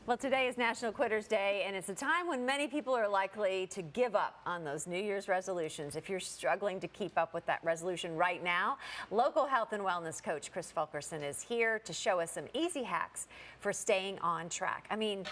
Well, today is National Quitters Day, and it's a time when many people are likely to give up on those New Year's resolutions. If you're struggling to keep up with that resolution right now, local health and wellness coach Chris Fulkerson is here to show us some easy hacks for staying on track. I mean,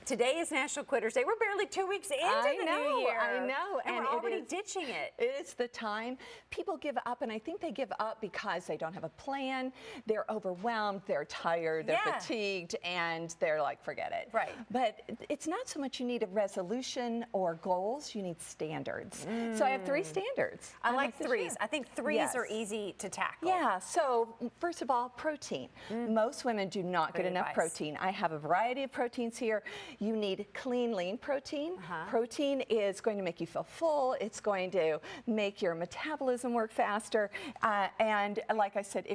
today is National Quitters Day. We're barely 2 weeks into the new year. I know. And we're already ditching it. It's the time people give up, and I think they give up because they don't have a plan. They're overwhelmed, they're tired, they're fatigued, and they're like, forget it. Right. But it's not so much you need a resolution or goals, you need standards. So I have 3 standards. I like threes. I think threes are easy to tackle. Yeah, so first of all, protein. Most women do not get enough protein. I have a variety of proteins here. You need clean, lean protein. Protein is going to make you feel full. It's going to make your metabolism work faster. And like I said,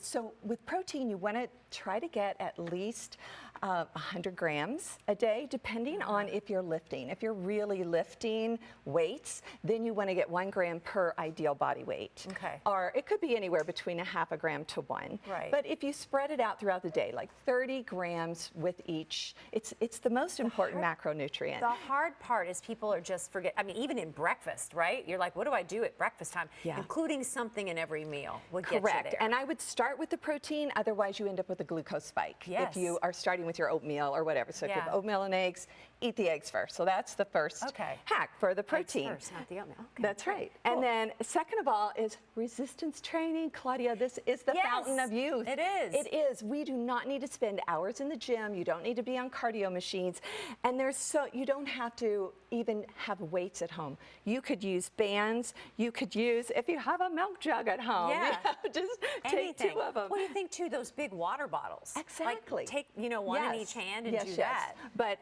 so with protein, you want to try to get at least 100 grams a day, depending on if you're lifting. If you're really lifting weights, then you want to get 1 gram per ideal body weight. Okay. Or it could be anywhere between a half a gram to 1. Right. But if you spread it out throughout the day, like 30 grams with each, it's the most important macronutrient. The hard part is people are just forget. I mean, even in breakfast, right? You're like, what do I do at breakfast time? Yeah. Including something in every meal would get you Correct. there. And I would start with the protein, otherwise you end up with a glucose spike. Yes. If you are starting with your oatmeal or whatever. So if you have oatmeal and eggs, eat the eggs first. So that's the first hack for the protein. Eggs first, not the oatmeal. Okay. That's right. Cool. And then second of all is resistance training. Claudia, this is the fountain of youth. It is. It is. We do not need to spend hours in the gym. You don't need to be on cardio machines. And you don't have to even have weights at home. You could use bands. You could use, if you have a milk jug at home, just take 2 of them. What do you think too, those big water bottles? Exactly. Like take, one in each hand and do that. But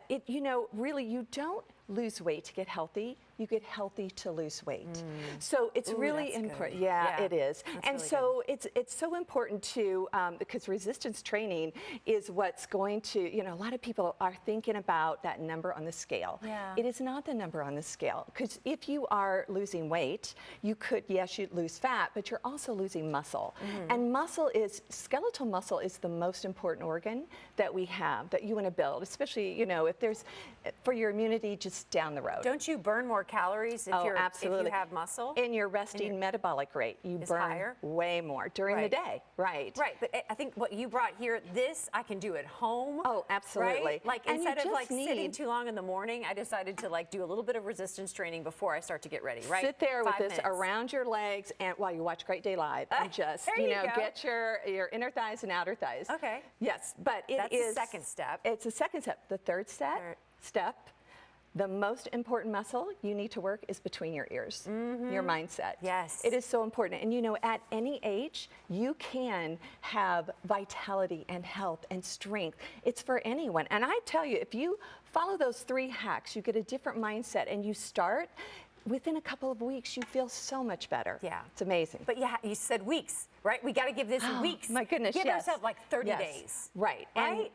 really you don't lose weight to get healthy. You get healthy to lose weight. So it's really important. Yeah, it is. And so it's so important to, because resistance training is what's going to, a lot of people are thinking about that number on the scale. Yeah. It is not the number on the scale, because if you are losing weight, you could, yes, you'd lose fat, but you're also losing muscle. And skeletal muscle is the most important organ that we have, that you want to build, especially, if there's, for your immunity just down the road. Don't you burn more calories if if you have muscle? And your resting metabolic rate, you burn way more during the day. Right. Right, but I think what you brought here, this I can do at home. Oh, absolutely. Right? Like instead of sitting too long in the morning, I decided to do a little bit of resistance training before I start to get ready, right? Sit there with this around your legs and while you watch Great Day Live and just, get your inner thighs and outer thighs. Okay. Yes, but that's the second step. It's the second step. The third step, the most important muscle you need to work is between your ears, your mindset. Yes. It is so important. And at any age, you can have vitality and health and strength. It's for anyone. And I tell you, if you follow those 3 hacks, you get a different mindset and you start, within a couple of weeks, you feel so much better. Yeah. It's amazing. But you said weeks, right? We got to give this weeks. My goodness, Give ourselves 30 days. Right. Right?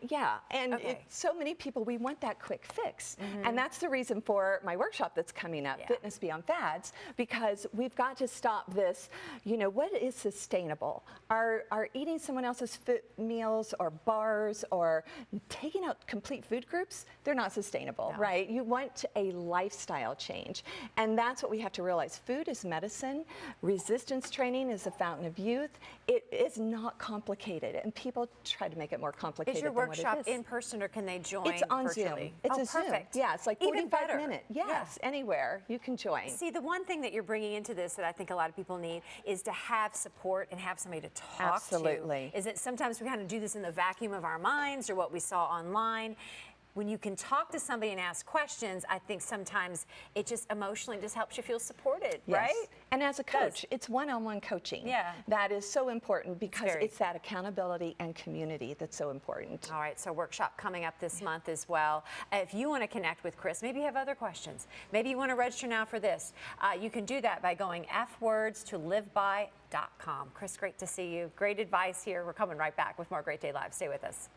And so many people, we want that quick fix. And that's the reason for my workshop that's coming up, Fitness Beyond Fads, because we've got to stop this, what is sustainable? Are eating someone else's meals or bars or taking out complete food groups, they're not sustainable, right? You want a lifestyle change. And that's what we have to realize. Food is medicine. Resistance training is a fountain of youth. It is not complicated, and people try to make it more complicated. Is your than what workshop it is. in person, or can they join It's on virtually? Zoom. It's a perfect. Zoom. Yeah, it's like 45 minutes. Yes, anywhere you can join. See, the one thing that you're bringing into this that I think a lot of people need is to have support and have somebody to talk to. Is it sometimes we kind of do this in the vacuum of our minds or what we saw online? When you can talk to somebody and ask questions, I think sometimes it just emotionally just helps you feel supported, right? And as a coach, it's one-on-one coaching. Yeah. That is so important because it's that accountability and community that's so important. All right, so workshop coming up this month as well. If you want to connect with Chris, maybe you have other questions. Maybe you want to register now for this. You can do that by going fwordstoliveby.com. Chris, great to see you. Great advice here. We're coming right back with more Great Day Live. Stay with us.